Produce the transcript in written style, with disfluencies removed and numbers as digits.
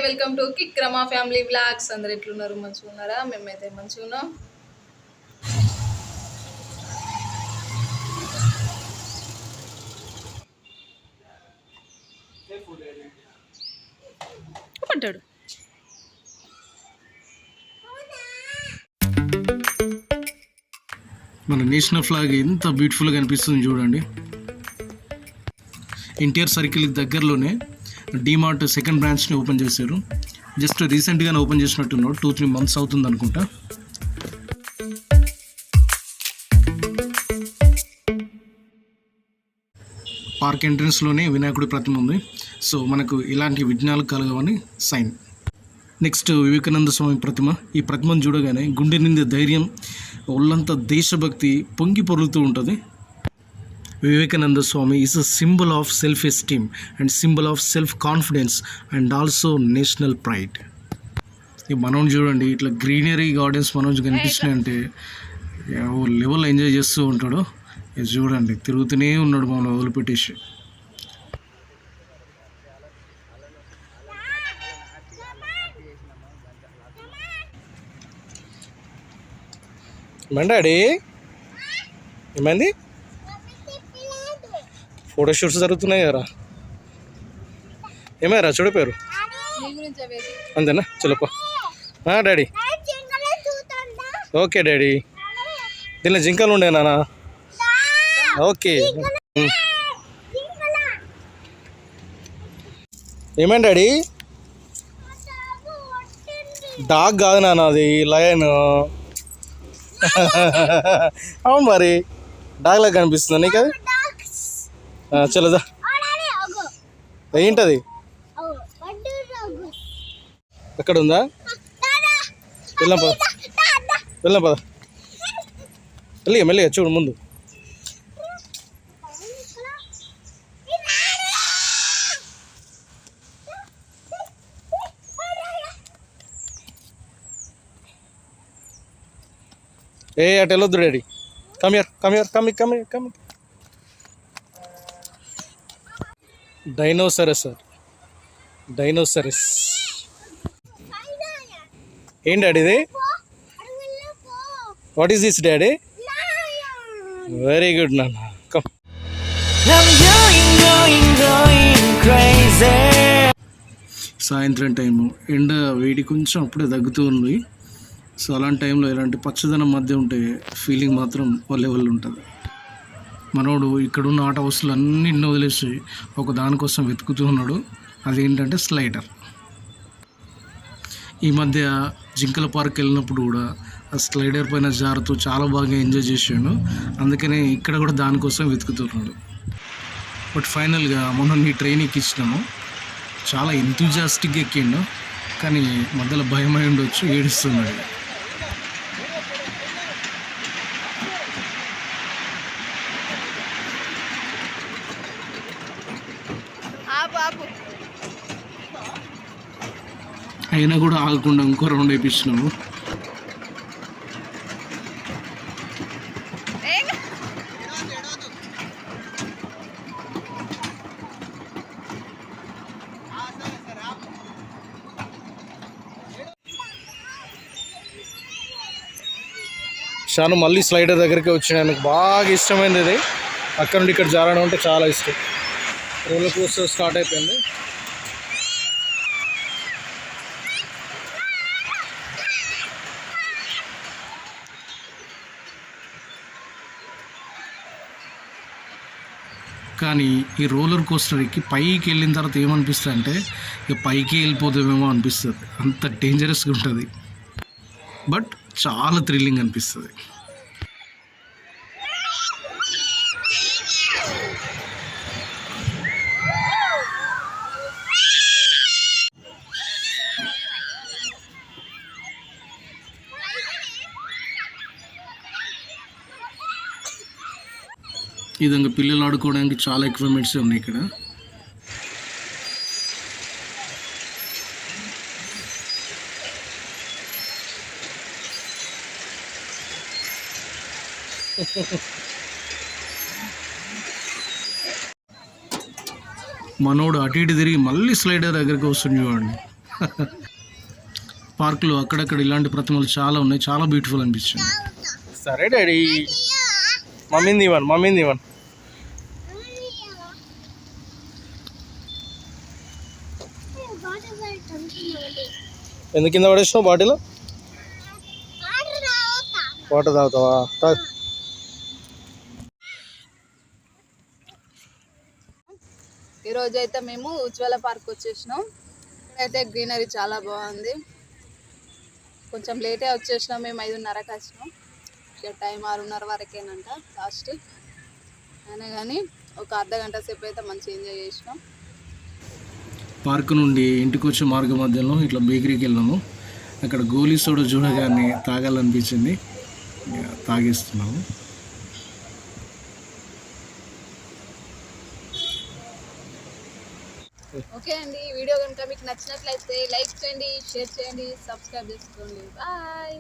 Welcome to kick Rama family vlogs. అందరు ఎట్లున్నారు? మంచిగా ఉన్నారా? మేమైతే మంచిగా ఉన్నాం. పడ్డాడు. మన నేషనల్ ఫ్లాగ్ ఎంత బ్యూటిఫుల్గా కనిపిస్తుంది చూడండి. ఎన్టీఆర్ సర్కిల్ దగ్గరలోనే డిమార్ట్ సెకండ్ బ్రాంచ్ని ఓపెన్ చేశారు. జస్ట్ రీసెంట్గానే ఓపెన్ చేసినట్టున్నాడు. 2-3 months అవుతుంది అనుకుంటా. పార్క్ ఎంట్రన్స్లోనే వినాయకుడి ప్రతిమ ఉంది. సో మనకు ఇలాంటి విఘ్నాలు కలగవని సైన్. నెక్స్ట్ వివేకానంద స్వామి ప్రతిమ. ఈ ప్రతిమను చూడగానే గుండె నిండే ధైర్యం, ఒళ్ళంతా దేశభక్తి పొంగి పొరులుతూ ఉంటుంది. Vivekananda Swami is a symbol of self esteem and symbol of self confidence and also national pride. ఈ మనోజ్ చూడండి, ఇట్లా గ్రీనరీ గార్డెన్స్ మనోజ్ కనిపిస్తున్నాయంటే ఓ లెవెల్ ఎంజాయ్ చేస్తూ ఉంటాడు. ఇది చూడండి, తిరుగుతూనే ఉన్నాడు మనం వదిలిపెట్టేసి. ఏమండి డాడీ? ఏమైంది? ఫోటోషూట్స్ జరుగుతున్నాయి కదా. ఏమైనా చూడిపోయారు అంతేనా? చలోపా డాడీ. Okay daddy. దీనిలో జింకలు ఉండే నాన్న. ఓకే. ఏమైంది డాడీ? డాగ్ కాదు నాన్న, అది లయన్. అవును మరి, డాగ్ లాగా కనిపిస్తుంది నీకు అది. చలోదా. ఏంటది? ఎక్కడ ఉందా? వెళ్ళాం పద, వెళ్ళాం పద. మెల్లిగా చూడు ముందు. అటు వెళ్ళొద్దు డాడీ. కమ్. డైనోసరస్. ఏం డాడీ ఇది? What is this daddy? Very good నాన్న. కమ్. సాయంత్రం టైము, ఎండ వేడి కొంచెం అప్పుడే తగ్గుతూ ఉంది. సో అలాంటి టైంలో ఇలాంటి పచ్చదనం మధ్య ఉంటే ఫీలింగ్ మాత్రం లెవెల్ ఉంటుంది. మనోడు ఇక్కడున్న ఆట వస్తువులు అన్నింటిని వదిలేసి ఒక దానికోసం వెతుకుతూ ఉన్నాడు. అదేంటంటే స్లైడర్. ఈ మధ్య జింకల పార్క్ వెళ్ళినప్పుడు కూడా ఆ స్లైడర్ పైన జారుతూ చాలా బాగా ఎంజాయ్ చేసాడు. అందుకనే ఇక్కడ కూడా దానికోసం వెతుకుతున్నాడు. బట్ ఫైనల్గా మనం ఈ ట్రైన్ ఎక్కించినాము. చాలా ఎంతూజియాస్టిక్గా ఎక్కిండు, కానీ మధ్యలో భయమై ఉండొచ్చు, ఏడుస్తున్నాడు. అయినా కూడా ఆగకుండా ఇంకో రౌండ్ వేయించినాము. షాను మళ్ళీ స్లైడర్ దగ్గరికి వచ్చిన. నాకు బాగా ఇష్టమైంది ఇది. అక్కడ నుండి ఇక్కడ జారడం అంటే చాలా ఇష్టం. రోలర్ కోస్టర్ స్టార్ట్ అయిపోయింది. కానీ ఈ రోలర్ కోస్టర్ ఎక్కి పైకి వెళ్ళిన తర్వాత ఏమనిపిస్తుంది అంటే ఇక పైకి వెళ్ళిపోతామేమో అనిపిస్తుంది. అంత డేంజరస్గా ఉంటుంది, బట్ చాలా థ్రిల్లింగ్ అనిపిస్తుంది. ఈ విధంగా పిల్లలు ఆడుకోవడానికి చాలా ఎక్విప్మెంట్స్ ఉన్నాయి ఇక్కడ. మనోడు అటు ఇటు తిరిగి మళ్ళీ స్లైడర్ దగ్గరికి వస్తుంది చూడండి. పార్కులో అక్కడక్కడ ఇలాంటి ప్రతిమలు చాలా ఉన్నాయి, చాలా బ్యూటిఫుల్ అనిపించింది. సరే డాడీ, మమ్మీని ఇవ్వను. ఎందుకు కింద పడేసినావు బాటిల్? వాటర్ తాగుతావా? ఈరోజు అయితే మేము ఉజ్వల పార్క్ వచ్చేసినాం. ఇక్కడైతే గ్రీనరీ చాలా బాగుంది. కొంచెం లేటే వచ్చేసినాం, మేము 5:30కి వచ్చినాం. ఇక టైం 6:30 వరకేనంట లాస్ట్. అయినా కానీ ఒక అర్ధగంట సేపు అయితే మంచిగా ఎంజాయ్ చేసినాం. పార్క్ నుండి ఇంటికి వచ్చే మార్గ మధ్యలో ఇట్లా బేకరీకి వెళ్ళాము. అక్కడ గోలీ సోడా చూడగానే తాగాలనిపించింది, తాగేస్తున్నాము. ఓకే అండి, ఈ వీడియో కనుక మీకు నచ్చినట్లయితే లైక్ చేయండి, షేర్ చేయండి, సబ్స్క్రైబ్ చేసుకోండి. బాయ్.